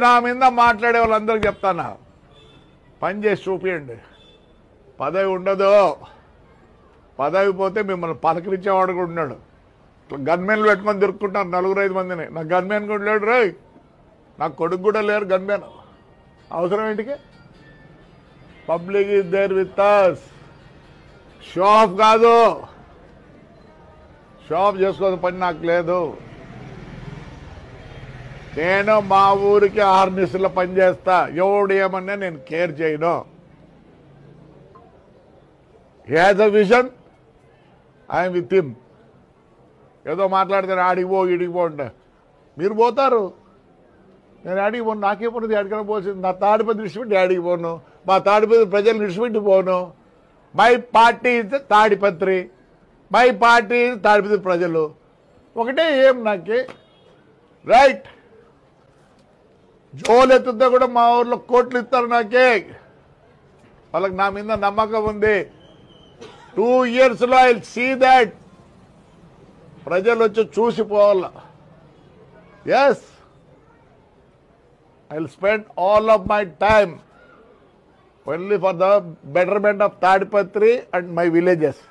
నా మీద మాట్లాడే వాళ్ళందరికీ చెప్తానా, పని చేసి చూపియండి. పదవి ఉండదు, పదవి పోతే మిమ్మల్ని పలకరించేవాడు కూడా ఉన్నాడు. గన్మెన్లు పెట్టుకొని దొరుకుతుంటారు 4-5 మందిని. నాకు గన్మెన్ కూడా లేడు రే, నాకు కొడుకు కూడా లేరు గన్మెన్. అవసరం ఏంటికి? Public is there with us. Show off కాదు, షో ఆఫ్ చేసుకోవాల్సిన పని నాకు లేదు. నేను మా ఊరికి 6 నిమిషాల పని చేస్తా. ఎవడు ఏమన్నా నేను కేర్ చేయను. He has a vision, I'm with him. ఏదో మాట్లాడితే ఆడికి పో ఇడికి పో అంటే మీరు పోతారు, నేను ఆడికి పోను. నాకే పోను, ఎక్కడికైనా పోసింది. నా తాడిపత్రి విడిచిపెట్టి ఆడికి పోను, మా తాడిపత్రి ప్రజలు విడిచిపెట్టి పోను. My party is Tadipatri, my party is Tadipatri ప్రజలు ఒకటే. ఏం నాకే రైట్. జోలు ఎత్తుతా కూడా మా ఊర్లో కోట్లు ఇస్తారు నాకే. వాళ్ళకి నా మీద నమ్మకం ఉంది. 2 yearsలో ఐ విల్ సీ దాట్. ప్రజలు వచ్చి చూసిపోవాల. Yes, I will spend all of my time only for the betterment of Tadipatri and my villages.